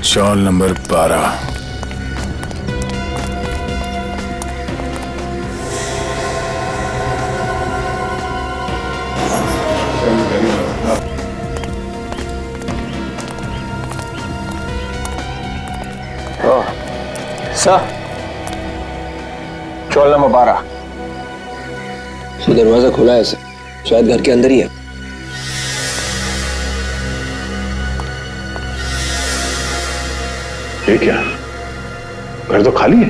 Shawl number 12। Sir, shawl number 12। दरवाजा खुला है सर, शायद घर के अंदर ही है। ये क्या, घर तो खाली है,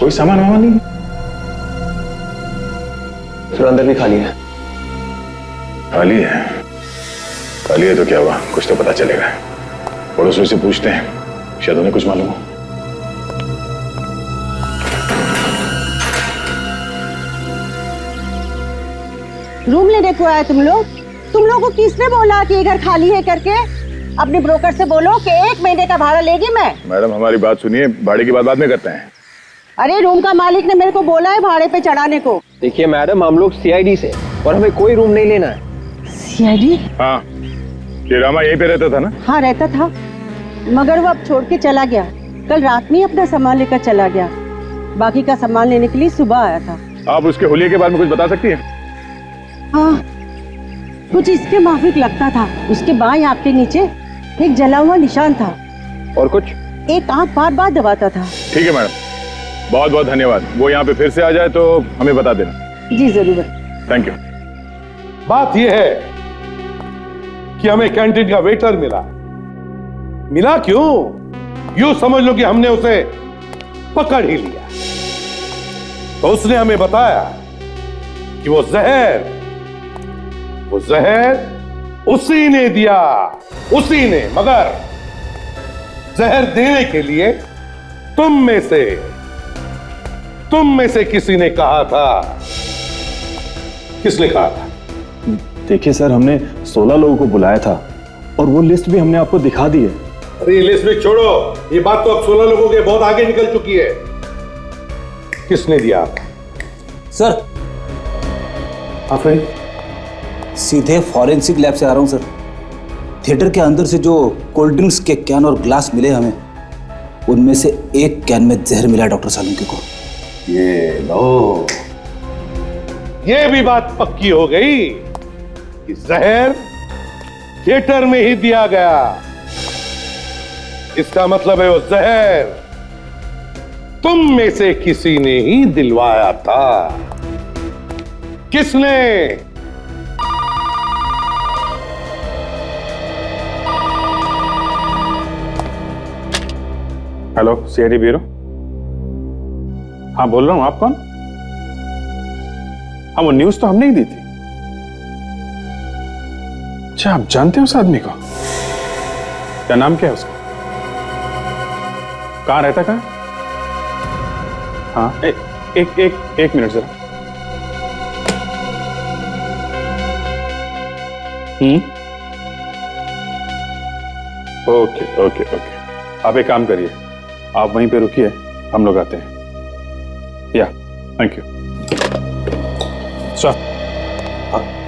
कोई सामान वामान नहीं है। सर अंदर भी खाली है। खाली है? खाली है तो क्या हुआ, कुछ तो पता चलेगा। पड़ोसियों से पूछते हैं, शायद उन्हें कुछ मालूम हो। रूम लेने को आए तुम लोग को किसने बोला कि ये घर खाली है करके? अपने ब्रोकर से बोलो कि 1 महीने का भाड़ा लेगी मैं। मैडम हमारी बात सुनिए, भाड़े की बात बाद में करते हैं। अरे रूम का मालिक ने मेरे को बोला है भाड़े पे चढ़ाने को। देखिए मैडम, हम लोग सीआईडी से और हमें कोई रूम नहीं लेना है। सीआईडी? हाँ, ये रामा यहीं पे रहता था ना? हाँ रहता था, मगर वो अब छोड़ के चला गया। कल रात में अपना सामान लेकर चला गया। बाकी का सामान लेने के लिए सुबह आया था। आप उसके हुलिये के बारे में कुछ बता सकती हैं? हाँ, कुछ इसके माफिक लगता था। उसके बाएं आंख के नीचे एक जला हुआ निशान था और कुछ एक आंख बार बार दबाता था। ठीक है मैडम, बहुत बहुत धन्यवाद। वो यहाँ पे फिर से आ जाए तो हमें बता देना। जी जरूर। Thank you. बात यह है कि हमें कैंटीन का वेटर मिला क्यों? यूं समझ लो कि हमने उसे पकड़ ही लिया। तो उसने हमें बताया कि वो जहर उसी ने दिया, उसी ने। मगर जहर देने के लिए तुम में से किसी ने कहा था। किसने कहा था? देखिए सर, हमने 16 लोगों को बुलाया था और वो लिस्ट भी हमने आपको दिखा दी है। अरे लिस्ट में छोड़ो, ये बात तो अब 16 लोगों के बहुत आगे निकल चुकी है। किसने दिया आपको? सर आप सीधे फॉरेंसिक लैब से आ रहा हूं सर। थिएटर के अंदर से जो कोल्ड ड्रिंक्स के कैन और ग्लास मिले हमें, उनमें से एक कैन में जहर मिला डॉक्टर सालुंके को। ये लो, ये भी बात पक्की हो गई कि जहर थिएटर में ही दिया गया। इसका मतलब है वो जहर तुम में से किसी ने ही दिलवाया था। किसने? Hello, CID bureau. हाँ बोल रहा हूँ, आप कौन? हाँ, वो न्यूज तो हमने ही दी थी। अच्छा, आप जानते हो उस आदमी को? क्या नाम क्या है उसका? कहाँ रहता, कहाँ? हाँ, एक मिनट जरा। ओके। आप एक काम करिए, आप वहीं पे रुकिए, हम लोग आते हैं। या थैंक यू सर।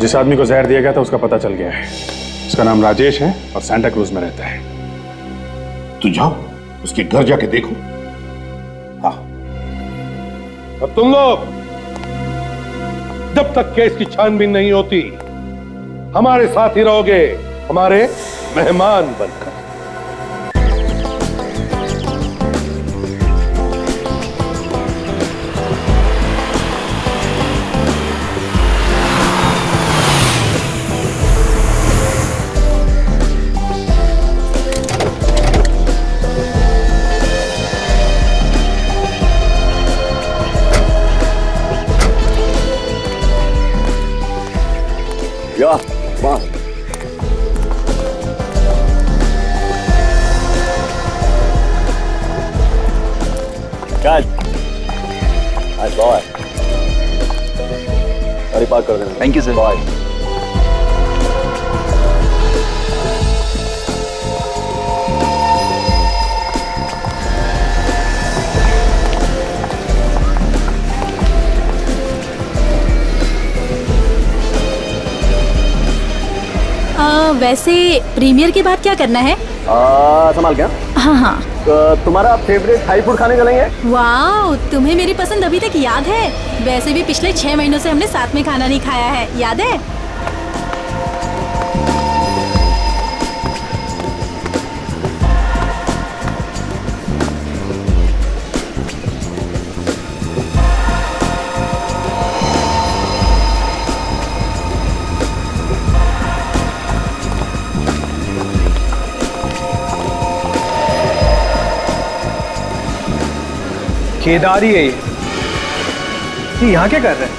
जिस आदमी को जहर दिया गया था उसका पता चल गया है। उसका नाम राजेश है और सेंटा क्रूज में रहता है। तू जाओ उसके घर जाके देखो। हाँ, अब तुम लोग जब तक केस की छानबीन नहीं होती हमारे साथ ही रहोगे, हमारे मेहमान बनकर। या बस आज बाय। गाड़ी पार्क कर देना। Thank you sir. बाय। वैसे प्रीमियर के बाद क्या करना है? संभाल क्या? हाँ हाँ। तुम्हारा फेवरेट थाई फूड खाने चलेंगे? वाह, तुम्हें मेरी पसंद अभी तक याद है? वैसे भी पिछले 6 महीनों से हमने साथ में खाना नहीं खाया है, याद है? केदारी है ये यहाँ क्या कर रहे हैं?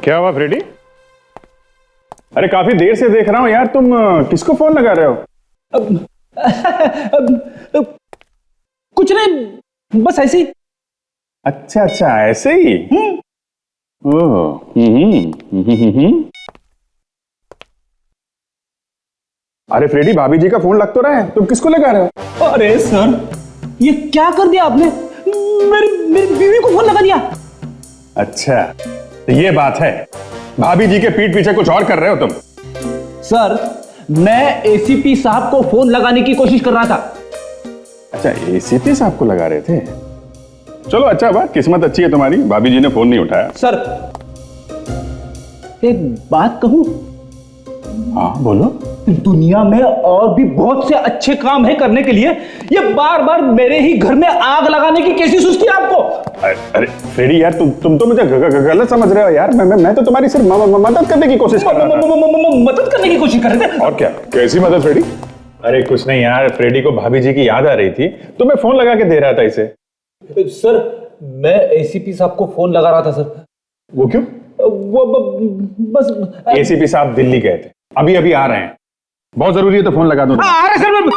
क्या हुआ फ्रेडी? अरे काफी देर से देख रहा हूं यार, तुम किसको फोन लगा रहे हो? कुछ नहीं, बस ऐसे ही। अच्छा अच्छा, ऐसे ही। ओह, अरे फ्रेडी, भाभी जी का फोन लग तो रहा है, तुम किसको लगा रहे हो? अरे सर, ये क्या कर दिया आपने? मेरी बीवी को फोन लगा दिया। अच्छा, तो ये बात है, भाभी जी के पीठ पीछे कुछ और कर रहे हो तुम? सर, मैं एसीपी साहब को फोन लगाने की कोशिश कर रहा था। अच्छा, एसीपी साहब को लगा रहे थे? चलो अच्छा बात, किस्मत अच्छी है तुम्हारी, भाभी जी ने फोन नहीं उठाया। सर, एक बात कहूं? हाँ बोलो। दुनिया में और भी बहुत से अच्छे काम है करने के लिए, ये बार बार मेरे ही घर में आग लगाने की कैसी सुस्ती है आपको? अरे फ्रेडी यार, तुम तो मुझे गलत समझ रहे हो यार। मैं तो तुम्हारी सिर्फ मदद करने की कोशिश कर रहा था। मदद करने की कोशिश कर रहे थे? और क्या? कैसी मदद फ्रेडी? अरे कुछ नहीं यार, फ्रेडी को भाभी जी की याद आ रही थी, तो मैं फोन लगा के दे रहा था इसे। सर, मैं एसीपी साहब को फोन लगा रहा था सर। वो क्यों? वो बस एसीपी साहब दिल्ली गए थे, अभी अभी आ रहे हैं, बहुत जरूरी है तो फोन लगा दो। आ रहे सर।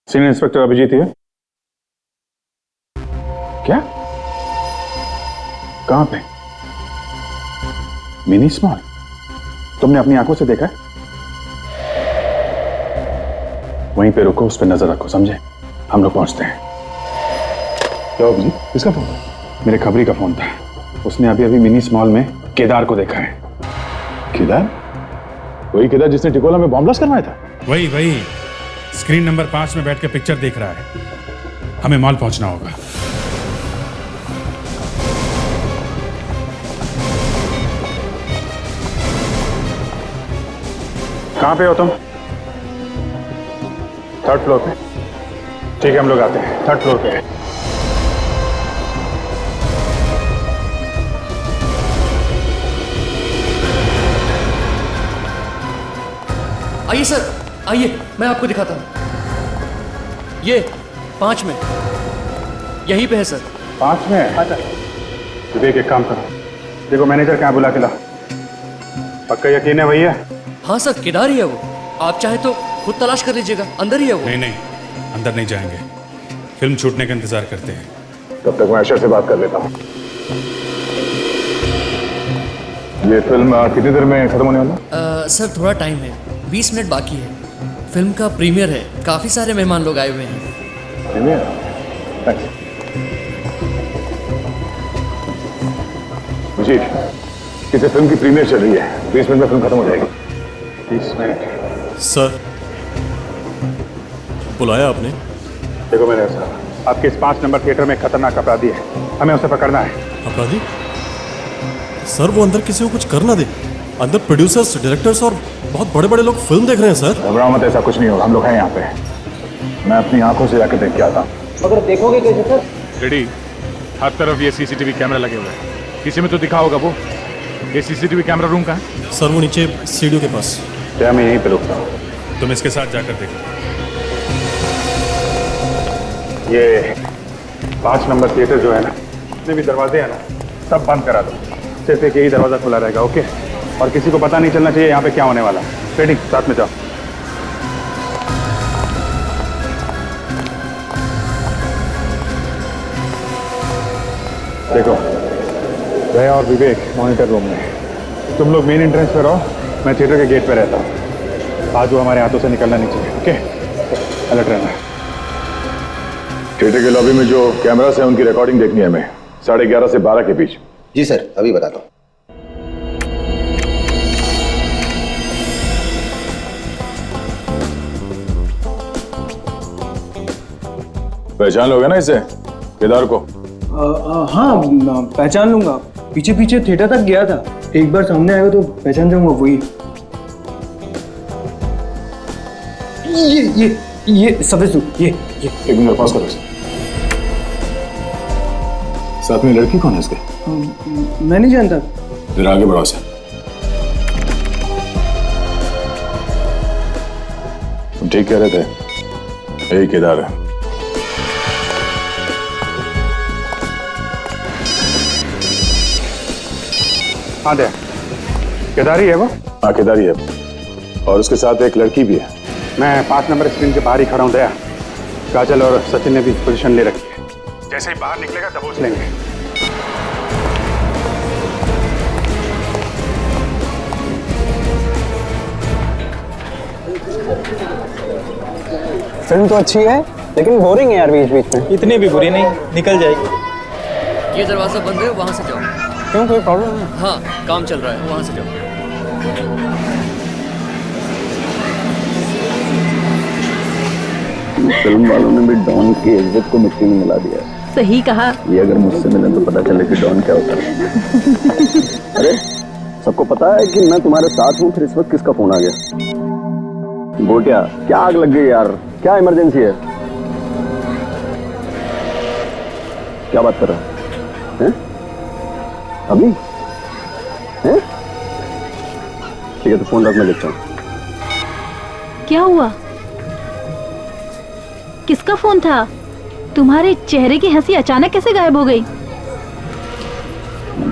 सीनियर इंस्पेक्टर अभिजीत है। क्या? कहां पे? Mini small? तुमने अपनी आंखों से देखा है? वहीं पे रुको, उस पर नजर रखो, समझे? हम लोग पहुंचते हैं। क्या अभिजीत, किसका फोन? मेरे खबरी का फोन था, उसने अभी अभी मिनी स्मॉल में केदार को देखा है। केदार? वही केदार जिसने टिकोला में बॉम्ब ब्लास्ट करवाया था? वही स्क्रीन नंबर 5 में बैठ के पिक्चर देख रहा है। हमें मॉल पहुंचना होगा। कहां पे हो तुम? 3rd फ्लोर पे? ठीक है, हम लोग आते हैं, 3rd फ्लोर पे है। आइए सर, आइए, मैं आपको दिखाता हूं। ये 5 में, यहीं पे है सर। 5 में? अच्छा। विवेक, एक काम करो, देखो मैनेजर कहाँ बुला के ला। पक्का यकीन है भैया? हाँ सर, केदार ही है वो। आप चाहे तो खुद तलाश कर लीजिएगा, अंदर ही है वो। नहीं, अंदर नहीं जाएंगे, फिल्म छूटने का इंतजार करते हैं। तब तक मैं अशर से बात कर लेता हूँ। ये फिल्म कितनी देर में खत्म होने वाला? सर थोड़ा टाइम है, 20 मिनट बाकी है। फिल्म का प्रीमियर है, काफी सारे मेहमान लोग आए हुए हैं। प्रीमियर? जी, किसी फिल्म की प्रीमियर चल रही है, 20 मिनट में फिल्म खत्म हो जाएगी। 20 मिनट? सर, बुलाया आपने? देखो मेरे साहब, आपके इस 5 नंबर थिएटर में खतरनाक अपराधी है, हमें उसे पकड़ना है। अपराधी? सर, वो अंदर किसी को कुछ कर ना दे। अंदर प्रोड्यूसर्स, डायरेक्टर्स और बहुत बड़े बड़े लोग फिल्म देख रहे हैं सर। घबराओ मत, ऐसा कुछ नहीं होगा, हम लोग हैं यहाँ पे। मैं अपनी आंखों से जाकर देख के आता हूँ। मगर देखोगे कैसे सर? रेडी, हर तरफ ये सीसीटीवी कैमरा लगे हुए हैं, किसी में तो दिखा होगा वो। ये सीसीटीवी कैमरा रूम कहाँ है? सर, वो नीचे सीढ़ियों के पास। क्या मैं यहीं पे रुकता हूँ? तुम इसके साथ जाकर देखो। ये 5 नंबर थिएटर जो है ना, जितने भी दरवाजे हैं ना, सब बंद करा दो। सिर्फ एक यही दरवाजा खुला रहेगा, ओके? और किसी को पता नहीं चलना चाहिए यहाँ पे क्या होने वाला है। ट्रेडिंग साथ में जाओ। देखो, जया और विवेक मॉनिटर रूम में, तुम लोग मेन एंट्रेंस पे रहो, मैं थिएटर के गेट पे रहता हूँ। आज वो हमारे हाथों से निकलना नहीं चाहिए, ओके? अलर्ट रहना। थिएटर के लॉबी में जो कैमरास है उनकी रिकॉर्डिंग देखनी है हमें, 11:30 से 12 के बीच। जी सर, अभी बताता हूँ। पहचान लोगे ना इसे, केदार को? हाँ, पहचान लूंगा। पीछे पीछे थिएटर तक गया था। एक बार सामने आएगा तो पहचान जाऊंगा। वही ये सफेद सूट, ये एक मिनट पास करो इसे। साथ में लड़की कौन है इसके? मैं नहीं जानता। फिर आगे बढ़ाओ इसे। तुम ठीक कह रहे थे, यही केदार है। हाँ दे, केदारी है वो? हाँ केदारी है, और उसके साथ एक लड़की भी है। मैं 5 नंबर स्क्रीन के बाहर ही खड़ा हूँ दया। काजल और सचिन ने भी पोजीशन ले रखी है। जैसे ही बाहर निकलेगा दबोच लेंगे। फिल्म तो अच्छी है, लेकिन बोरिंग है यार बीच बीच में। इतनी भी बुरी नहीं, निकल जाएगी। ये दरवाजा बंद है, वहां से जाओ। क्यों, कोई प्रॉब्लम है? हाँ, काम चल रहा है, वहां से जाओ। फिल्म वालों ने भी डॉन की इज्जत को मिट्टी में मिला दिया। सही कहा। ये अगर मुझसे मिले तो पता चले कि डॉन क्या होता है। अरे सबको पता है कि मैं तुम्हारे साथ हूँ, फिर इस वक्त किसका फोन आ गया? गोटिया, क्या आग लग गई यार? क्या इमरजेंसी है? क्या बात कर रहा है? अभी हैं? ठीक है, तो फोन रख, मैं देखता हूँ। क्या हुआ? किसका फोन था? तुम्हारे चेहरे की हंसी अचानक कैसे गायब हो गई?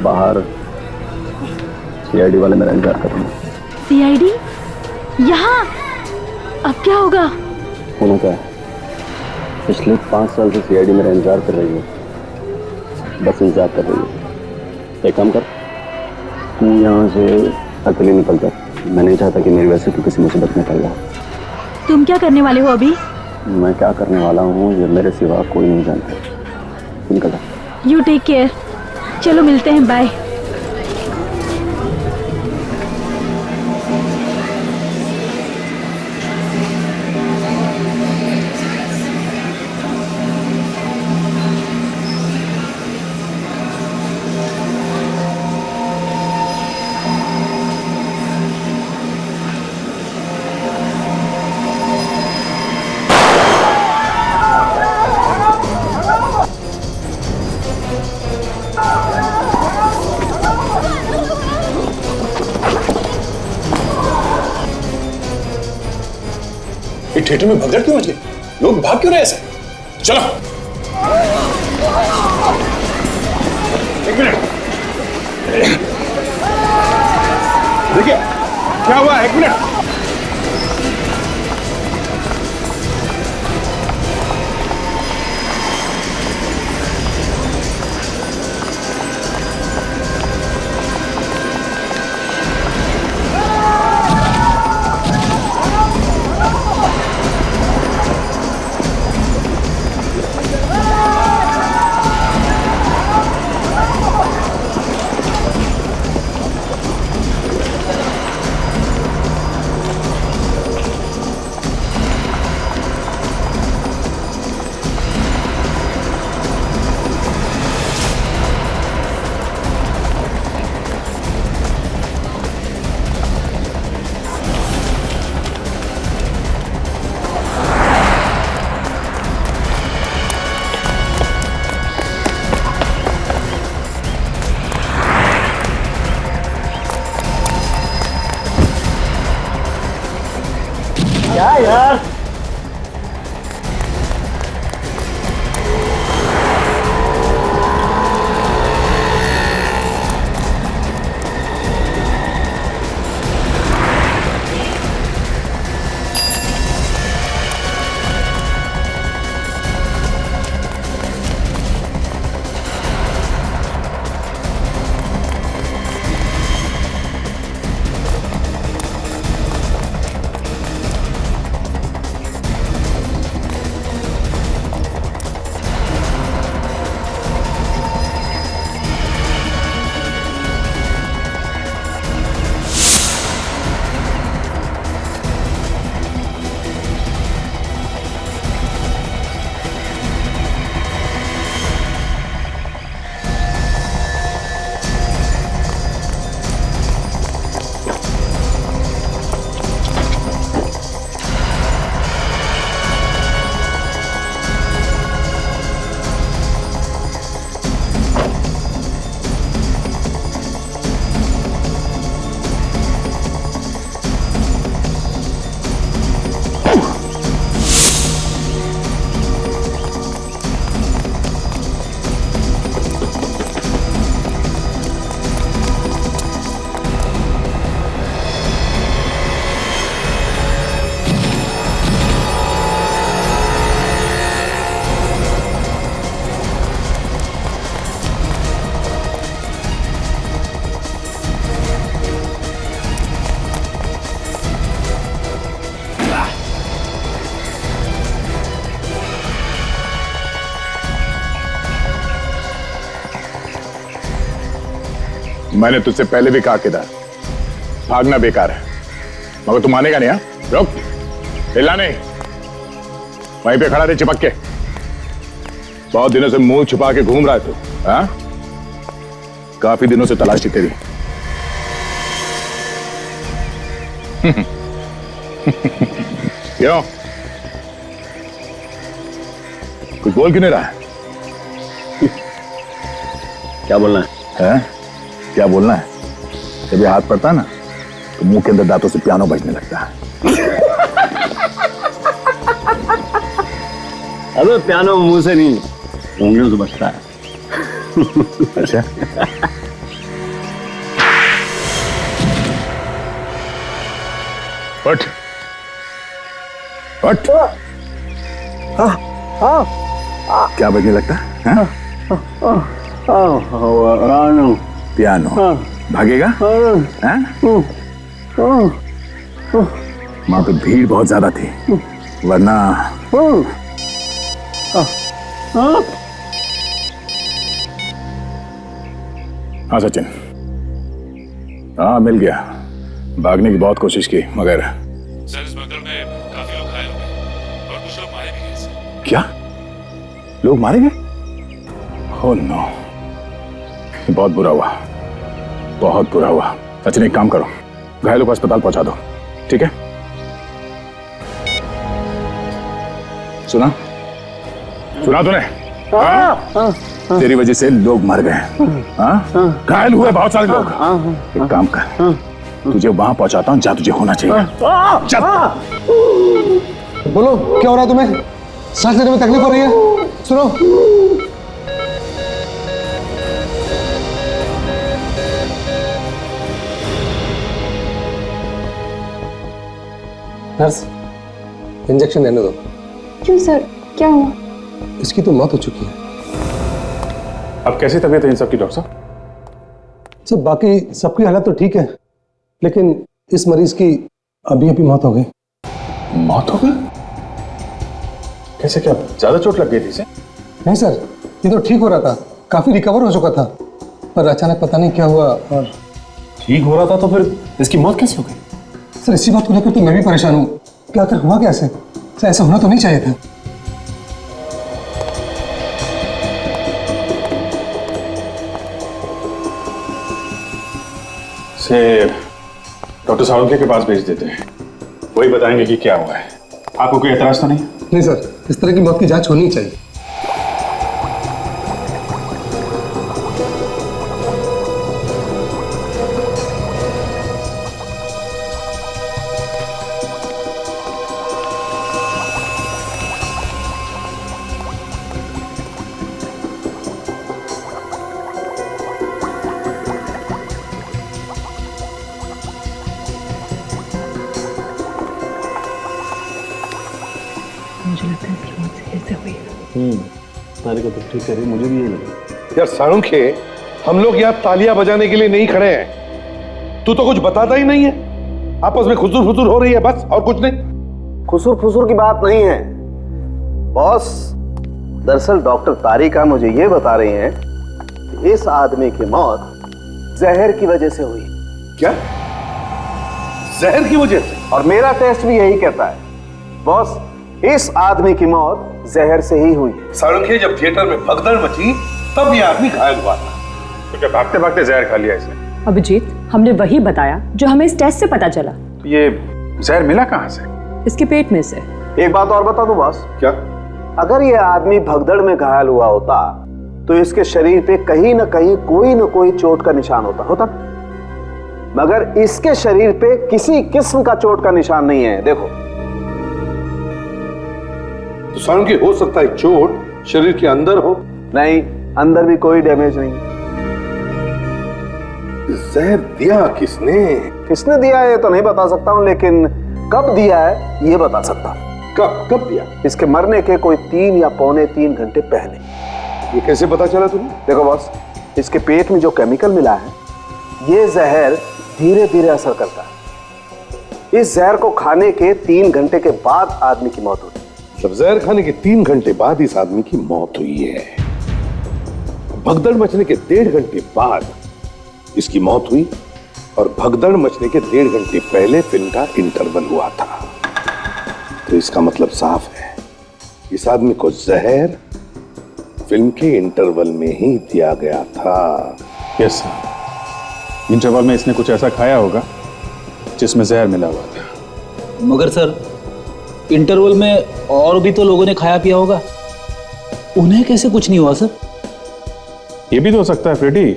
बाहर सीआईडी वाले मेरा इंतजार कर रहे हैं। सीआईडी? यहाँ? अब क्या होगा? होना क्या है? पिछले 5 साल से सीआईडी मेरा इंतजार कर रही है, बस इंतजार कर रही है। एक काम कर, तू यहाँ से अकेले निकल जा। मैं नहीं चाहता कि मेरी वजह से तू किसी मुसीबत में पड़ जाए। तुम क्या करने वाले हो अभी? मैं क्या करने वाला हूँ ये मेरे सिवा कोई नहीं जानता। निकल जा। You take care. चलो मिलते हैं, बाय। थिएटर में भगदड़ क्यों मच गई? लोग भाग क्यों रहे ऐसे? चलो। एक मिनट, देखिए क्या हुआ। एक मिनट। क्या यार? मैंने तुझसे पहले भी कहा केदार, भागना बेकार है, मगर तू मानेगा नहीं। हाँ, रुक, हिलना नहीं, वहीं पे खड़ा रहे चिपक के। बहुत दिनों से मुंह छुपा के घूम रहा है तू। हाँ, काफी दिनों से तलाश थी तेरी। क्यों, कुछ बोल क्यों नहीं रहा है? क्या बोलना है? क्या बोलना है? जब ये हाथ पड़ता है ना तो मुंह के अंदर दांतों से पियानो बजने लगता है। अबे पियानो मुंह से नहीं, उंगलियों से बजता है। अच्छा, उठ उठ। क्या बजने लगता है? पियानो। भागेगा? वहां पे भीड़ बहुत ज्यादा थी, वरना हाँ सचिन, हाँ मिल गया। भागने की बहुत कोशिश की मगर सर इस बंकर में काफी लोग घायल हो गए और कुछ लोग मारे भी गए। क्या? लोग मारे गए? ओह नो, बहुत बुरा हुआ, बहुत बुरा हुआ। सचिन एक काम करो, घायलों को अस्पताल पहुंचा दो, ठीक है? सुना तूने? तेरी वजह से लोग मर गए, घायल हुए बहुत सारे लोग। एक काम कर, तुझे वहां पहुंचाता हूं, जा तुझे होना चाहिए। चल। बोलो क्या हो रहा है तुम्हें? सांस लेने में तकलीफ हो रही है? सुनो, नर्स इंजेक्शन देने दो। क्यों सर, क्या हुआ? इसकी तो मौत हो चुकी है। अब कैसी तबीयत है इन सबकी डॉक्टर साहब? सर बाकी सबकी हालत तो ठीक है, लेकिन इस मरीज की अभी अभी मौत हो गई। मौत हो गई? कैसे, क्या ज्यादा चोट लग गई थी इसे? नहीं सर, ये तो ठीक हो रहा था, काफी रिकवर हो चुका था, पर अचानक पता नहीं क्या हुआ और ठीक हो रहा था तो फिर इसकी मौत कैसे हो गई? सर इसी बात को लेकर तो मैं भी परेशान हूँ कि आखिर हुआ कैसे? सर ऐसा होना तो नहीं चाहिए था। से डॉक्टर सावंत के पास भेज देते हैं, वही बताएंगे कि क्या हुआ है। आपको कोई एतराज तो नहीं? नहीं सर, इस तरह की मौत की जांच होनी चाहिए। तारिका तो ठीक कह रही है, मुझे भी यही लगा। यार साणुखे, हम लोग यहाँ तालियां बजाने के लिए नहीं खड़े हैं। तू तो कुछ बताता ही नहीं है, आपस में खुसुर फुसुर हो रही है बस, और कुछ नहीं। खुसुर फुसुर की बात नहीं है बॉस। दरअसल डॉक्टर तारिका मुझे ये बता रही हैं कि इस आदमी की मौत जहर की वजह से हुई। क्या? जहर की वजह से? और मेरा टेस्ट भी यही कहता है बॉस, इस आदमी की मौत जहर से ही हुई है। साणुखे, जब थिएटर में भगदड़ मची तब ये आदमी घायल हुआ था। तो क्या भागते भागते जहर खा लिया इसने? अभिजीत, हमने वही बताया जो हमें इस टेस्ट से पता चला। तो ये जहर मिला कहाँ से? इसके पेट में से। एक बात और बता दूं बॉस। क्या? अगर ये आदमी भगदड़ में घायल हुआ होता तो इसके शरीर पे कहीं ना कहीं कोई ना कोई चोट का निशान होता। मगर इसके शरीर पे किसी किस्म का चोट का निशान नहीं है। देखो तो साणुखे, हो सकता है चोट शरीर के अंदर हो। नहीं, अंदर भी कोई डैमेज नहीं। जहर दिया किसने? किसने दिया है तो नहीं बता सकता हूं, लेकिन कब दिया है ये बता सकता हूं। कब दिया? इसके मरने के कोई 3 या पौने 3 घंटे पहले। ये कैसे पता चला तुम्हें? देखो बॉस, इसके पेट में जो केमिकल मिला है ये जहर धीरे धीरे असर करता है। इस जहर को खाने के 3 घंटे के बाद आदमी की मौत हुई। जब जहर खाने के 3 घंटे बाद इस आदमी की मौत हुई है। भगदड़ मचने के 1.5 घंटे बाद इसकी मौत हुई, और भगदड़ मचने के 1.5 घंटे पहले फिल्म का इंटरवल हुआ था। तो इसका मतलब साफ है, इस आदमी को जहर फिल्म के इंटरवल में ही दिया गया था। यस सर, इंटरवल में इसने कुछ ऐसा खाया होगा जिसमें जहर मिला हुआ था। मगर सर, इंटरवल में और भी तो लोगों ने खाया पिया होगा, उन्हें कैसे कुछ नहीं हुआ सर? ये भी तो हो सकता है फ्रेडी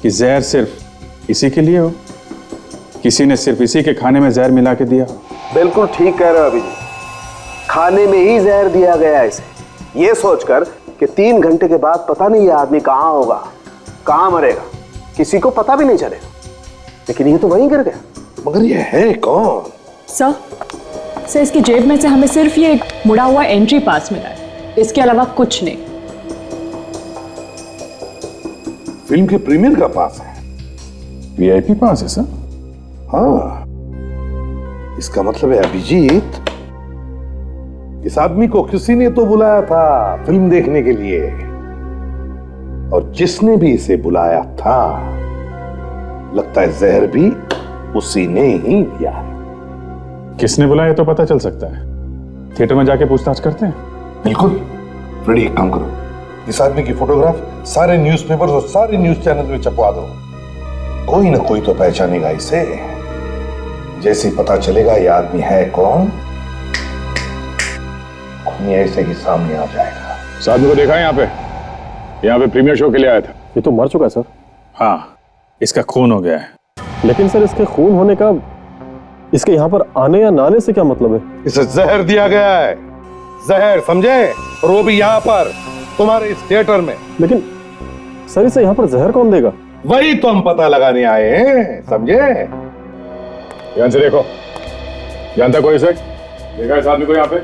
कि जहर सिर्फ इसी के लिए हो, किसी ने सिर्फ इसी के खाने में जहर मिला के दिया। बिल्कुल ठीक कह रहे हो अभिजीत, खाने में ही जहर दिया गया है इसे, ये सोचकर कि 3 घंटे के बाद पता नहीं ये आदमी कहां होगा, कहां मरेगा, किसी को पता भी नहीं चलेगा। लेकिन ये तो वहीं गिर गया। मगर ये है कौन? सर, इसकी जेब में से हमें सिर्फ ये एक मुड़ा हुआ एंट्री पास मिला है, इसके अलावा कुछ नहीं। फिल्म के प्रीमियर का पास है। वीआईपी पास है सर? हाँ, इसका मतलब है अभिजीत, इस आदमी को किसी ने तो बुलाया था फिल्म देखने के लिए, और जिसने भी इसे बुलाया था लगता है जहर भी उसी ने ही दिया है। किसने बुलाया तो पता चल सकता है, थिएटर में जाके पूछताछ करते हैं। बिल्कुल। फ्रेडी, एक काम करो, इस आदमी की फोटोग्राफ सारे न्यूज़पेपर्स और सारे न्यूज चैनल में छपवा दो। कोई ना कोई तो पहचानेगा इसे। जैसे ही पता चलेगा ये आदमी है कौन, खूनी ऐसे ही सामने आ जाएगा। इस आदमी को देखा है यहाँ पे प्रीमियर शो के लिए आया था। ये तो मर चुका है सर। हाँ, इसका खून हो गया है। लेकिन सर, इसके खून होने का इसके यहाँ पर आने या ना आने से क्या मतलब है? इसे जहर दिया गया है, जहर, समझे? और वो भी यहाँ पर तुम्हारे इस थिएटर में। लेकिन सर, इसे यहाँ पर जहर कौन देगा? वही तो हम पता लगाने आए हैं, समझे? ध्यान से देखो, जानता कोई इसे? देखा इस आदमी को यहाँ पे?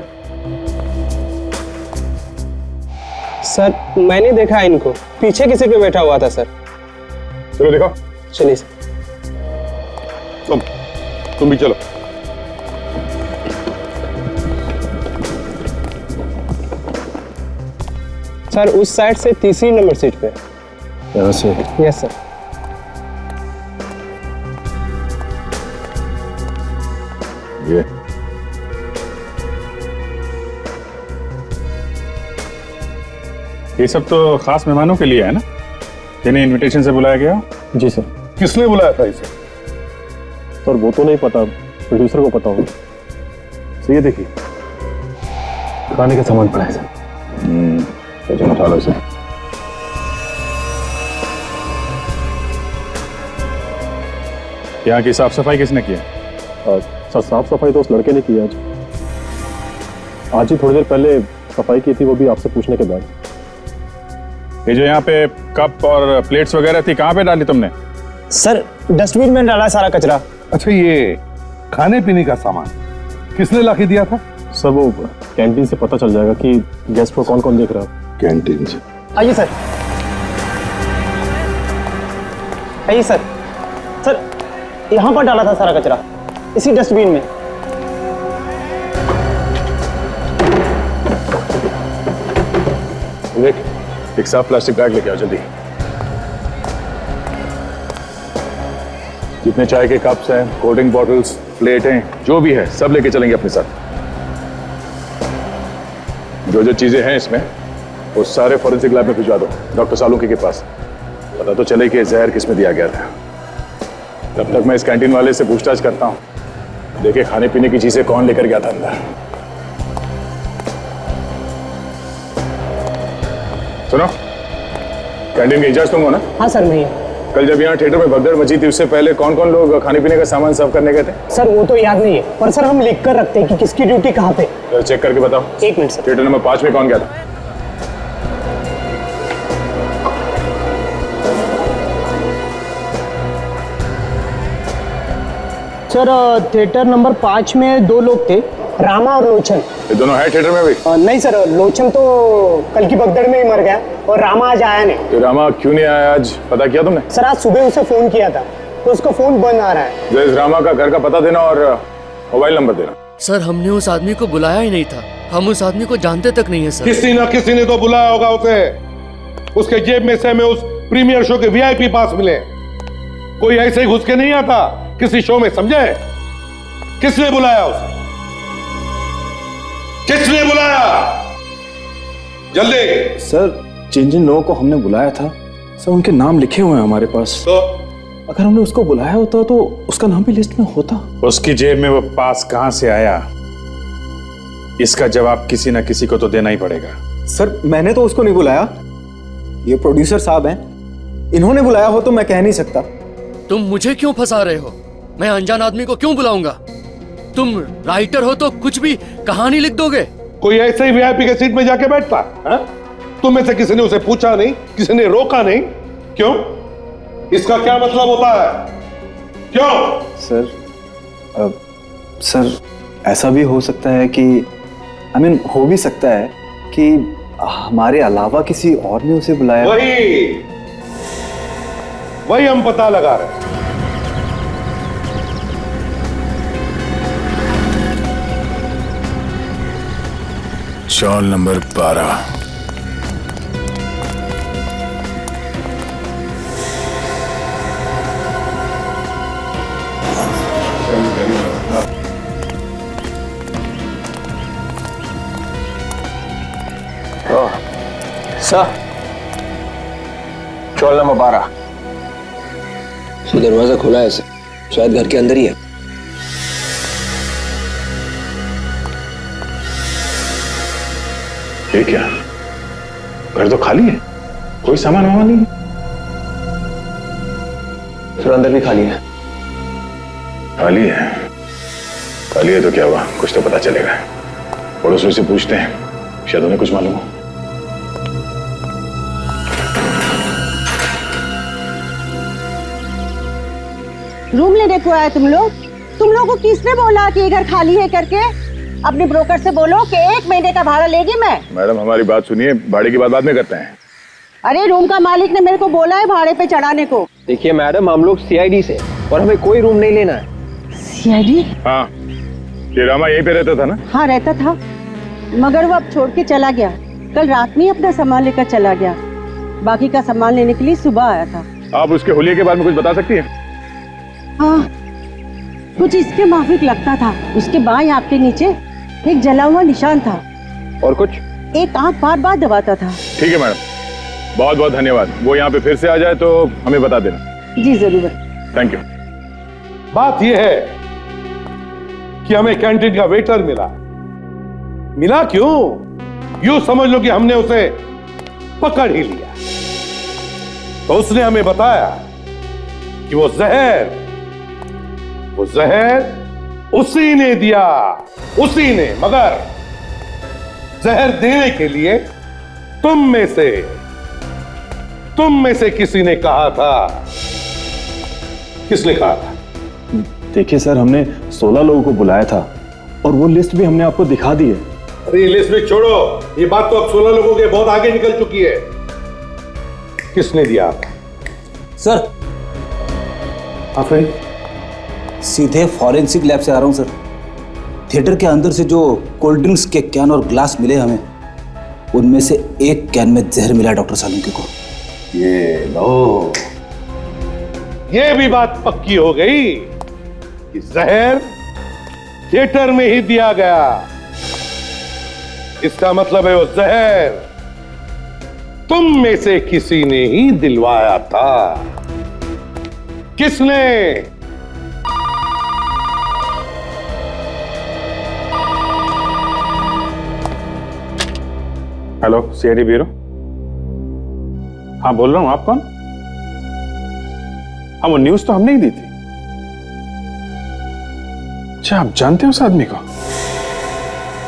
सर, मैंने देखा इनको, पीछे किसी पे बैठा हुआ था सर। चलो देखो। चलिए सर। तुम भी चलो। सर, उस साइड से 3री नंबर सीट पे। यहाँ से? Yes sir. ये सब तो खास मेहमानों के लिए है ना, जिन्हें इनविटेशन से बुलाया गया? जी सर। किसने बुलाया था इसे? सर, वो तो नहीं पता, प्रोड्यूसर को पता होगा। तो ये देखिए, खाने का सामान पड़ा है सर। चलो उठा लो इसे। यहाँ की साफ सफाई किसने किया? सर, साफ सफाई तो उस लड़के ने की आज ही थोड़ी देर पहले सफाई की थी, वो भी आपसे पूछने के बाद। ये जो यहाँ पे कप और प्लेट्स वगैरह थी, कहाँ पे डाली तुमने? सर, डस्टबिन में डाला सारा कचरा। अच्छा, ये खाने पीने का सामान किसने लाके दिया था? सर वो कैंटीन से पता चल जाएगा कि गेस्ट को कौन कौन देख रहा है। कैंटीन से? आइए सर, आइए सर। सर यहाँ पर डाला था सारा कचरा, इसी डस्टबिन में। विवेक, एक साफ प्लास्टिक बैग लेके आओ जल्दी। जितने चाय के कप्स हैं, कोल्ड ड्रिंक बॉटल्स, प्लेटें, जो भी है सब लेके चलेंगे अपने साथ। जो जो चीजें हैं इसमें वो सारे फॉरेंसिक लैब में भिजवा दो, डॉक्टर सालुंकी के पास। पता तो चले कि जहर किसमें दिया गया था। तब तक मैं इस कैंटीन वाले से पूछताछ करता हूँ, देखे खाने पीने की चीजें कौन लेकर गया था अंदर। सुनो, कैंटीन के इंचार्ज तुम हो ना? हाँ सर, मैं। कल जब यहाँ थिएटर में भगदड़ मची थी उससे पहले कौन कौन लोग खाने पीने का सामान सर्व करने गए थे? सर वो तो याद नहीं है, पर सर हम लिख कर रखते हैं कि किसकी ड्यूटी कहाँ पे। तो चेक करके बताओ। एक मिनट सर। थिएटर नंबर 5 में कौन गया था? सर थिएटर नंबर 5 में 2 लोग थे, रामा और लोचन। ये दोनों है थिएटर में भी? नहीं सर, लोचन तो कल की भगदड़ में ही मर गया और रामा आज आया नहीं। तो रामा क्यों नहीं आया आज, पता किया तुमने? सर आज सुबह उसे फोन किया था तो उसका फोन बंद आ रहा है। जय रामा का घर का पता देना और मोबाइल नंबर देना। सर हमने उस आदमी को बुलाया ही नहीं था, हम उस आदमी को जानते तक नहीं है सर। किसी ना किसी ने तो बुलाया होगा उसे। उसके जेब में से हमें उस प्रीमियर शो के वीआईपी पास मिले। कोई ऐसे ही घुस के नहीं आता किसी शो में, समझे? किसने बुलाया उसे? किसने बुलाया? जल्दी। सर जिन जिन लोगों को हमने बुलाया था सर उनके नाम लिखे हुए हैं हमारे पास। तो अगर हमने उसको बुलाया होता तो उसका नाम भी लिस्ट में होता। उसकी जेब में वो पास कहां से आया, इसका जवाब किसी ना किसी को तो देना ही पड़ेगा। सर मैंने तो उसको नहीं बुलाया, ये प्रोड्यूसर साहब हैं, इन्होंने बुलाया हो तो मैं कह नहीं सकता। तुम मुझे क्यों फंसा रहे हो? मैं अनजान आदमी को क्यों बुलाऊंगा? तुम राइटर हो तो कुछ भी कहानी लिख दोगे। कोई ऐसे ही वीआईपी के सीट में जाके बैठता है? तुम में से किसी ने उसे पूछा नहीं, किसी ने रोका नहीं, क्यों? इसका क्या मतलब होता है? क्यों? सर ऐसा भी हो सकता है कि हो भी सकता है कि हमारे अलावा किसी और ने उसे बुलाया। वही हम पता लगा रहे हैं। चौल नंबर 12। सर चौल नंबर 12। दरवाजा खुला है सर, शायद घर के अंदर ही है। ये क्या, घर तो खाली है, कोई सामान वामान नहीं है। सर अंदर भी खाली है। खाली है? खाली है तो क्या हुआ, कुछ तो पता चलेगा। पड़ोसियों से पूछते हैं, शायद उन्हें कुछ मालूम हो। रूम लेने को आए तुम लोगों को किसने बोला कि ये घर खाली है करके? अपने ब्रोकर से बोलो कि 1 महीने का भाड़ा लेगी मैं। मैडम हमारी बात सुनिए, भाड़े की बात बाद में करते हैं। अरे रूम का मालिक ने मेरे को बोला है भाड़े पे चढ़ाने को। देखिए मैडम, हम लोग सीआईडी से और हमें कोई रूम नहीं लेना है। सीआईडी? हाँ, ये रामा यहीं पे रहता था ना? हाँ रहता था, मगर वो अब छोड़ के चला गया। कल रात में अपना सामान लेकर चला गया, बाकी का सामान लेने के लिए सुबह आया था। आप उसके हुलिये के बारे में कुछ बता सकती हैं? हाँ, कुछ इसके माफिक लगता था। उसके बाएं आंख के नीचे एक जला हुआ निशान था और कुछ एक आंख बार बार दबाता था। ठीक है मैडम, बहुत बहुत धन्यवाद। वो यहाँ पे फिर से आ जाए तो हमें बता देना। जी जरूर। Thank you. बात यह है कि हमें कैंटीन का वेटर मिला क्यों? यूं समझ लो कि हमने उसे पकड़ ही लिया। तो उसने हमें बताया कि वो जहर उसी ने दिया, उसी ने। मगर जहर देने के लिए तुम में से किसी ने कहा था। किसने कहा था? देखिए सर, हमने 16 लोगों को बुलाया था और वो लिस्ट भी हमने आपको दिखा दी है। अरे लिस्ट में छोड़ो, ये बात तो अब 16 लोगों के बहुत आगे निकल चुकी है। किसने दिया? सर आप हैं? सीधे फॉरेंसिक लैब से आ रहा हूं सर। थिएटर के अंदर से जो कोल्ड ड्रिंक्स के कैन और ग्लास मिले हमें, उनमें से एक कैन में जहर मिला डॉक्टर सालुंके को। ये लो, ये भी बात पक्की हो गई कि जहर थिएटर में ही दिया गया। इसका मतलब है वो जहर तुम में से किसी ने ही दिलवाया था। किसने? Hello, CID bureau. हाँ बोल रहा हूं, आप कौन? हाँ, वो न्यूज तो हमने ही दी थी। अच्छा, आप जानते हो उस आदमी को?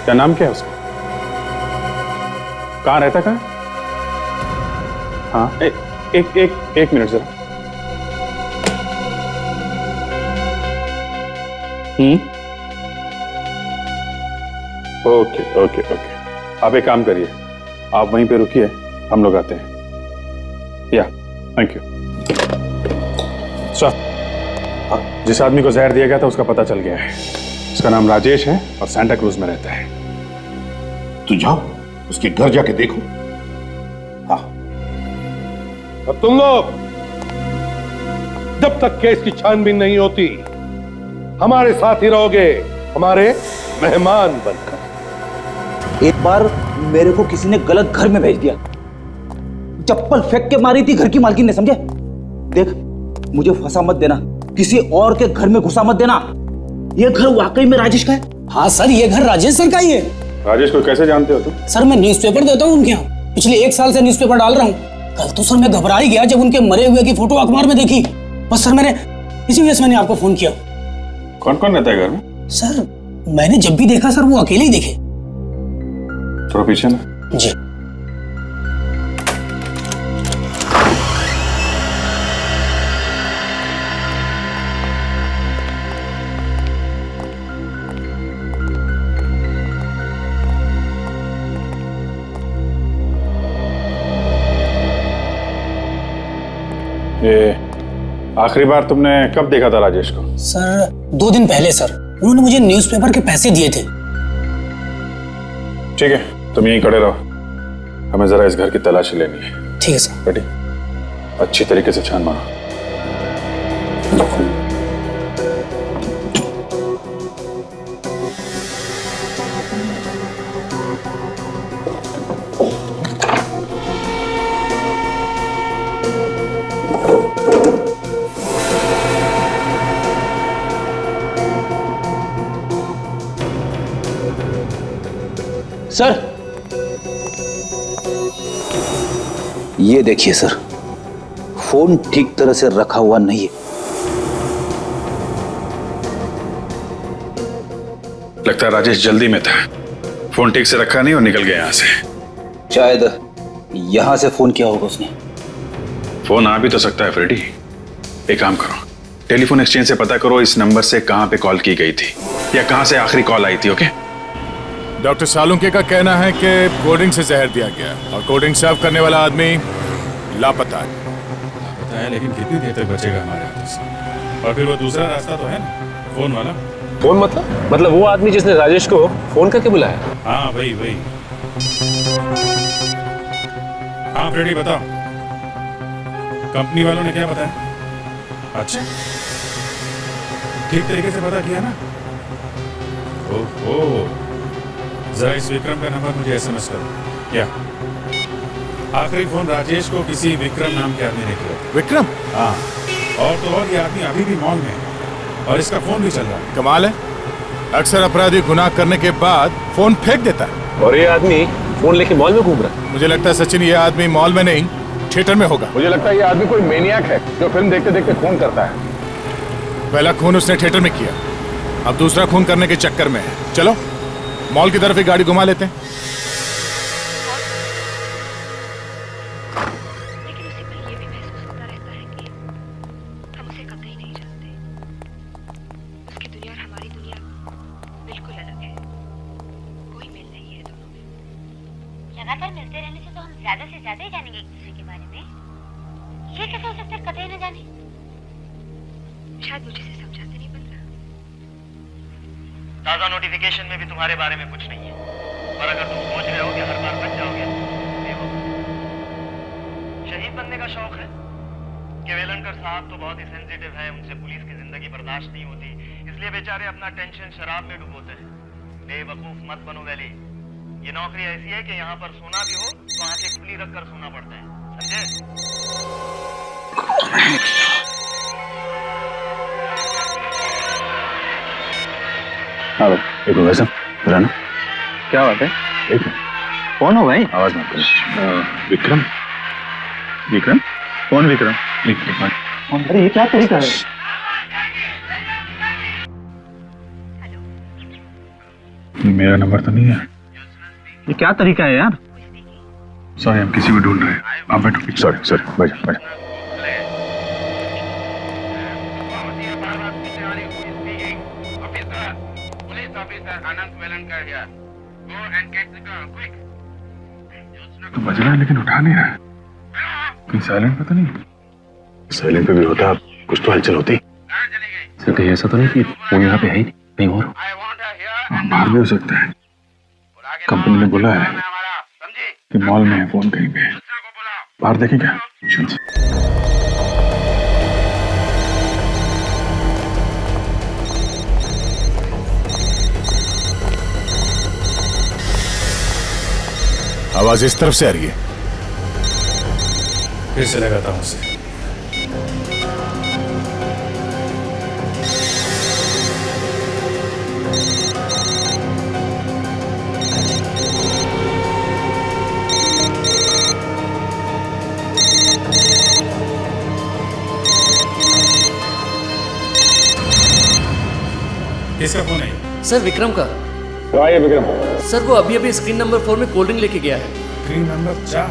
क्या नाम क्या है उसका? कहां रहता कहां? हाँ, एक मिनट जरा। ओके ओके ओके, आप एक काम करिए, आप वहीं पे रुकिए, हम लोग आते हैं। या, थैंक यू सर। जिस आदमी को जहर दिया गया था उसका पता चल गया है। उसका नाम राजेश है और सांता क्रूज में रहता है। तू जाओ उसके घर जाके देखो। हाँ, और तुम लोग जब तक केस की छानबीन नहीं होती हमारे साथ ही रहोगे, हमारे मेहमान बनकर। एक बार मेरे को किसी ने गलत घर में भेज दिया, चप्पल फेंक के मारी थी घर की मालकिन ने, समझे? देख, मुझे फंसा मत देना, किसी और के घर में घुसा मत देना। ये घर वाकई में राजेश का है? हाँ सर, ये घर राजेश सर का ही है। राजेश को कैसे जानते हो तुम? सर मैं न्यूज़पेपर देता हूँ उनके यहाँ, पिछले 1 साल से न्यूज़पेपर डाल रहा हूँ। कल तो सर मैं घबरा ही गया जब उनके मरे हुए की फोटो अखबार में देखी। बस सर मैंने इसी वजह से मैंने आपको फोन किया। कौन कौन रहता है घर में? सर मैंने जब भी देखा सर वो अकेले ही देखे। थोड़ा पीछे ना। जी। ये आखिरी बार तुमने कब देखा था राजेश को? सर 2 दिन पहले सर, उन्होंने मुझे न्यूज़पेपर के पैसे दिए थे। ठीक है, तुम यहीं खड़े रहो, हमें जरा इस घर की तलाशी लेनी है। ठीक है सर। रेडी? अच्छी तरीके से छान मारो। सर ये देखिए सर, फोन ठीक तरह से रखा हुआ नहीं है। लगता है राजेश जल्दी में था, फोन ठीक से रखा नहीं और निकल गया यहां से। शायद यहां से फोन किया होगा उसने। फोन आ भी तो सकता है फ्रेडी। एक काम करो, टेलीफोन एक्सचेंज से पता करो इस नंबर से कहां पे कॉल की गई थी या कहां से आखिरी कॉल आई थी। ओके? डॉक्टर सालुंके का कहना है कि कोल्ड ड्रिंक से जहर दिया गया और कोल्ड ड्रिंक सर्व करने वाला आदमी लापता है। लेकिन कितनी देर तक बचेगा हमारे हाथों से? और फिर वो दूसरा रास्ता तो है ना, फोन वाला। फोन मतलब वो आदमी जिसने राजेश को फोन करके बुलाया? हाँ वही। हाँ फ्रेडी बताओ, कंपनी वालों ने क्या बताया? अच्छा, ठीक तरीके से पता किया ना? ओहो, जरा इस विक्रम का नंबर मुझे एसएमएस करो। क्या? आखिरी फोन राजेश को किसी विक्रम नाम के आदमी ने किया। विक्रम? हाँ, और तो और ये आदमी अभी भी मॉल में है और इसका फोन भी चल रहा है। कमाल है, अक्सर अपराधी गुनाह करने के बाद फोन फेंक देता है और ये आदमी फोन लेके मॉल में घूम रहा है। मुझे लगता है सचिन, ये आदमी मॉल में नहीं थिएटर में होगा। मुझे लगता है ये आदमी कोई मेनियाक है जो फिल्म देखते देखते खून करता है। पहला खून उसने थिएटर में किया, अब दूसरा खून करने के चक्कर में है। चलो मॉल की तरफ एक गाड़ी घुमा लेते हैं। लेकिन उसी पर ये भी महसूस होता रहता है कि हम उसे कतई नहीं जानते। उसकी दुनिया और हमारी दुनिया बिल्कुल अलग है। ज्यादा से ज्यादा ही जानेंगे एक दूसरे के बारे में। ये कैसे हो सकता है कतई न जाने? शायद मुझे से समझाते नहीं बन रहा। ताजा नोटिफिकेशन में भी तुम्हारे बारे में कुछ नहीं है, और अगर तुम सोच रहे हो कि हर बार बच जाओगे, देखो शहीद बनने का शौक है कि वेलनकर साहब तो बहुत ही सेंसिटिव है, उनसे पुलिस की जिंदगी बर्दाश्त नहीं होती, इसलिए बेचारे अपना टेंशन शराब में डुबोते हैं। बेवकूफ मत बनो वैली, ये नौकरी ऐसी है कि यहाँ पर सोना भी हो तो आंखें खुली रखकर सोना पड़ता है, समझे? हेलो, एक मिनट वैसा ना, क्या बात है? एक मिनट, कौन हो भाई? आवाज मत करो। विक्रम। विक्रम? कौन विक्रम? एक मिनट। अरे ये क्या तरीका है? मेरा नंबर तो नहीं है। ये क्या तरीका है यार? सॉरी, हम किसी को ढूंढ रहे हैं। आप बैठो। सॉरी सॉरी, बैठो बैठो। तो बज रहा है लेकिन उठा नहीं रहा है। कहीं साइलेंट पे तो नहीं? साइलेंट पे भी होता कुछ तो हलचल होती। सर कहीं ऐसा तो नहीं कि फोन यहाँ पे है ही नहीं, कहीं और हो? बाहर भी हो सकता है। कंपनी ने बोला है कि मॉल में है फोन, कहीं पे बाहर देखें क्या? आवाज इस तरफ से आ रही है। फिर से लगाता हूँ उसे। किसका फोन है? सर विक्रम का। तो आइए विक्रम। सर वो अभी अभी स्क्रीन नंबर 4 में कोल्ड ड्रिंक लेके गया है। Screen number 4?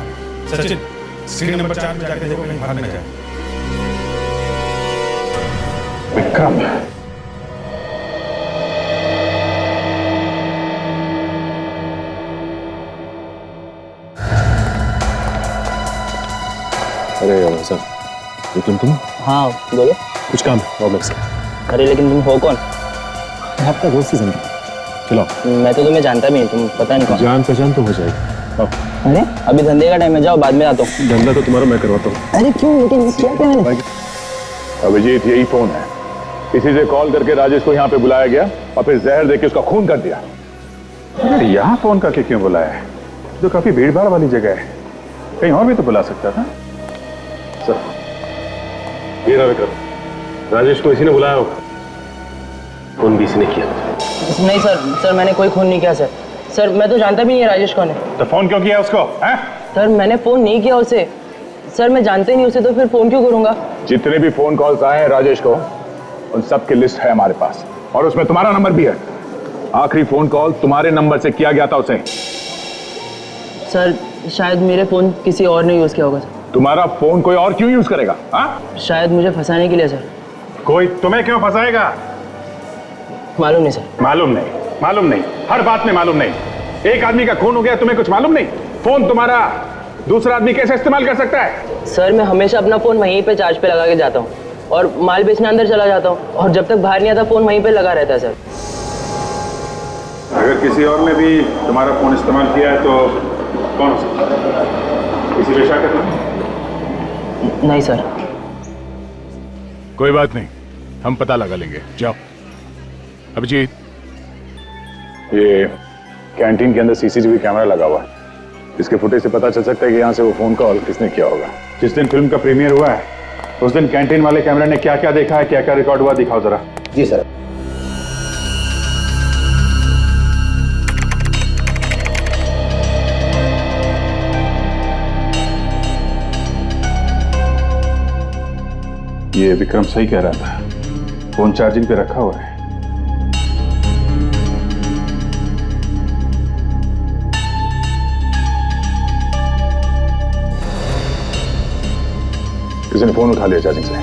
Sachin, screen number 4 में जाके देखो कहीं भाग न जाए। विक्रम, अरे साहब, विक्रम तुम? हाँ बोलो। कुछ काम है ऑब्लिक से। अरे लेकिन तुम हो कौन? आपका दोस्त ही समझो। चलो। मैं तो तुम्हें जानता भी नहीं, तुम पता नहीं कौन। जान पहचान तो हो जाएगी। अरे अभी धंधे का टाइम है, जाओ बाद में आता हूँ। धंधा तो तुम्हारा मैं करवाता हूँ। अरे क्यों, लेकिन क्या क्या मैंने? अभिजीत, यही फोन है। इसी से कॉल करके राजेश को यहाँ पे बुलाया गया और फिर जहर देके उसका खून कर दिया। अरे यहाँ फोन करके क्यों बुलाया है? जो काफी भीड़ भाड़ वाली जगह है, कहीं और भी तो बुला सकता था। सर, ये रहा विक्रम, राजेश को इसी ने बुलाया होगा। फोन भी इसी ने किया। नहीं सर मैंने कोई खून नहीं किया सर। सर मैं तो जानता भी नहीं है राजेश कौन है। तो फोन क्यों किया उसको? हैं? सर मैंने फोन नहीं किया उसे। सर मैं जानते नहीं उसे, तो फिर फोन क्यों करूंगा? जितने भी फोन कॉल्स आए हैं राजेश को, उन सब की लिस्ट है हमारे पास, और उसमें तुम्हारा नंबर भी है। आखिरी फोन कॉल तुम्हारे नंबर से किया गया था उसे। सर शायद मेरे फोन किसी और ने यूज किया होगा सर। तुम्हारा फोन कोई और क्यों यूज करेगा? शायद मुझे फंसाने के लिए सर। कोई तुम्हें क्यों फंसाएगा? मालूम नहीं सर। मालूम नहीं? मालूम नहीं, हर बात में मालूम नहीं। एक आदमी का खून हो गया, तुम्हें कुछ मालूम नहीं? फोन तुम्हारा दूसरा आदमी कैसे इस्तेमाल कर सकता है? सर मैं हमेशा अपना फोन वहीं पे चार्ज पे लगा के जाता हूँ और माल बेचने अंदर चला जाता हूँ, और जब तक बाहर नहीं आता फोन वहीं पे लगा रहता है सर। अगर किसी और ने भी तुम्हारा फोन इस्तेमाल किया है तो कौन हो सकता है? किसी पे शक है तुम्हें? नहीं सर। कोई बात नहीं, हम पता लगा लेंगे। जाओ। अभिजीत, ये कैंटीन के अंदर सीसीटीवी कैमरा लगा हुआ है। इसके फुटेज से पता चल सकता है कि यहाँ से वो फोन कॉल किसने किया होगा। जिस दिन फिल्म का प्रीमियर हुआ है उस दिन कैंटीन वाले कैमरे ने क्या क्या देखा है, क्या क्या रिकॉर्ड हुआ, दिखाओ जरा। जी सर। ये विक्रम सही कह रहा था, फोन चार्जिंग पे रखा हुआ है। किसी ने फोन उठा लिया चार्जिंग से,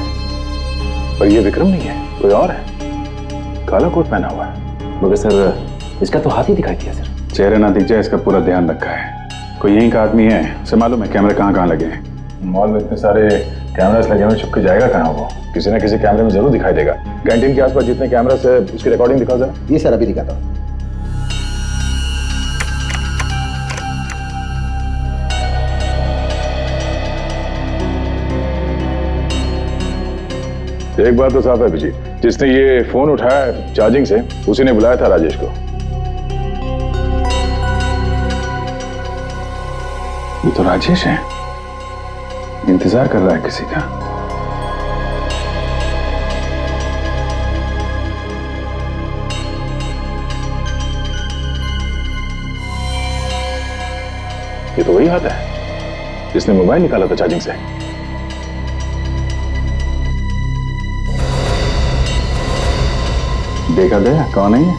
पर ये विक्रम नहीं है, कोई और है। काला कोट पहना हुआ है। मगर सर इसका तो हाथ ही दिखाई दिया सर। चेहरे ना दिख जाए इसका पूरा ध्यान रखा है। कोई यहीं का आदमी है, उसे मालूम है कैमरे कहाँ कहाँ लगे हैं। मॉल में इतने सारे कैमरास लगे हुए, छुप के जाएगा कहाँ वो? किसी ना किसी कैमरे में जरूर दिखाई देगा। कैंटीन के आसपास जितने कैमरास है उसकी रिकॉर्डिंग दिखाओ जरा। ये सर अभी दिखाता हूँ। एक बात तो साफ है जी, जिसने ये फोन उठाया चार्जिंग से उसी ने बुलाया था राजेश को। ये तो राजेश है, इंतजार कर रहा है किसी का। ये तो वही हाथ है जिसने मोबाइल निकाला था चार्जिंग से। देखा गया कौन है ये?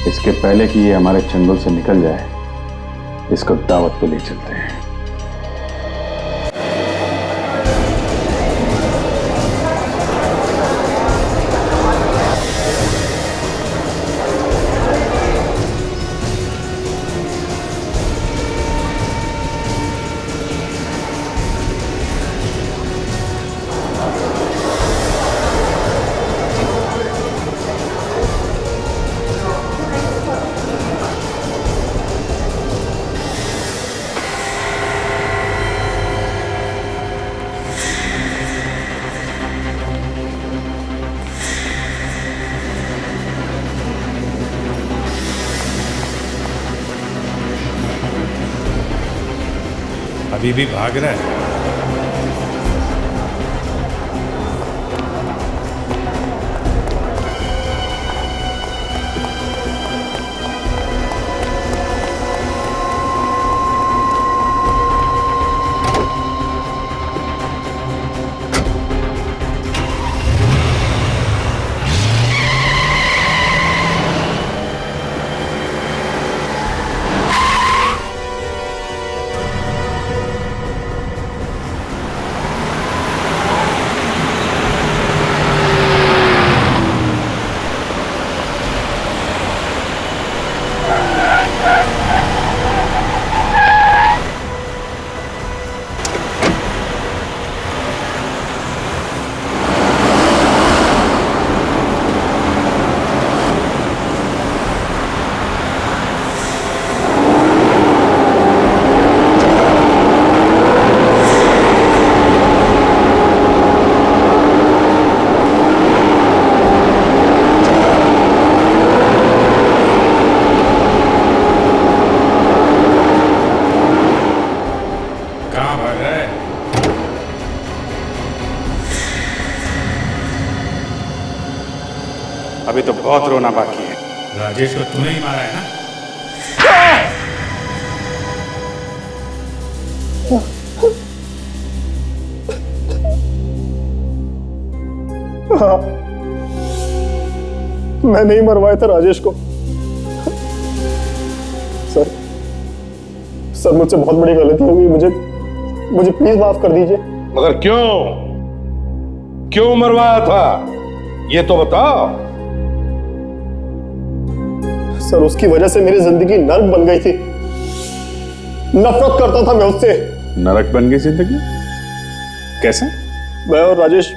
इसके पहले कि ये हमारे चंगुल से निकल जाए, इसको दावत पे ले चलते हैं। अभी भी भाग रहा है। अभी तो बहुत रोना बाकी है। राजेश को तूने ही मारा है ना? हाँ, मैंने ही मरवाया था राजेश को। सर मुझसे बहुत बड़ी गलती हो गई, मुझे प्लीज माफ कर दीजिए। मगर क्यों मरवाया था ये तो बताओ। सर उसकी वजह से मेरी जिंदगी नर्क बन गई थी। नफरत करता था मैं उससे। नरक बन गई जिंदगी? कैसे? मैं और राजेश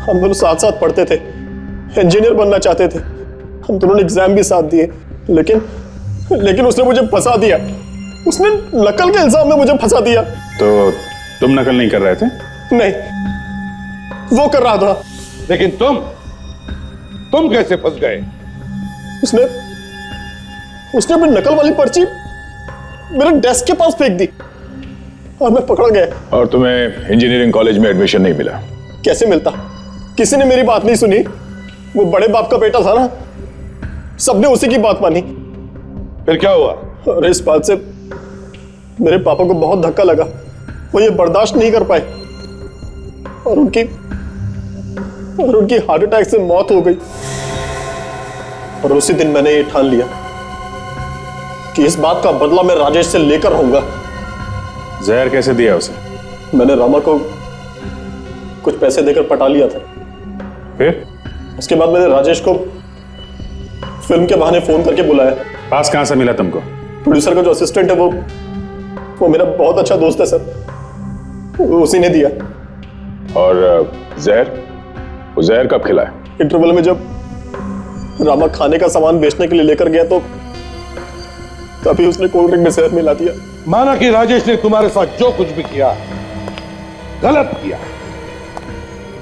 हम दोनों साथ साथ पढ़ते थे, इंजीनियर बनना चाहते थे। हम दोनों ने एग्जाम भी साथ दिए, लेकिन उसने मुझे फंसा दिया। उसने नकल के इल्जाम में मुझे फंसा दिया। तो तुम नकल नहीं कर रहे थे? नहीं, वो कर रहा था। लेकिन तुम कैसे फंस गए? उसने अपनी नकल वाली पर्ची मेरे डेस्क के पास फेंक दी और मैं पकड़ा गया। और तुम्हें इंजीनियरिंग कॉलेज में एडमिशन नहीं मिला? कैसे मिलता? किसी ने मेरी बात नहीं सुनी। वो बड़े बाप का बेटा था ना, सबने उसी की बात मानी। फिर क्या हुआ? और इस बात से मेरे पापा को बहुत धक्का लगा। वो ये बर्दाश्त नहीं कर पाए और उनकी हार्ट अटैक से मौत हो गई। और उसी दिन मैंने ये ठान लिया कि इस बात का बदला मैं राजेश से लेकर रहूंगा। जहर कैसे दिया उसे? मैंने रामा को कुछ पैसे देकर पटा लिया था। फिर उसके बाद मैंने राजेश को फिल्म के बहाने फोन करके बुलाया। पास कहां से मिला तुमको? प्रोड्यूसर का जो असिस्टेंट है वो मेरा बहुत अच्छा दोस्त है सर, उसी ने दिया। और जहर, वो जहर कब खिलाया? इंटरवल में जब रामा खाने का सामान बेचने के लिए लेकर गया तो तभी उसने कोल्ड ड्रिंक में जहर मिला दिया। माना कि राजेश ने तुम्हारे साथ जो कुछ भी किया गलत किया,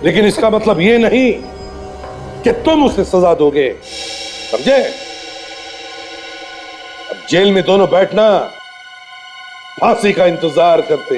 लेकिन इसका मतलब ये नहीं कि तुम उसे सजा दोगे, समझे? अब जेल में दोनों बैठना फांसी का इंतजार करते।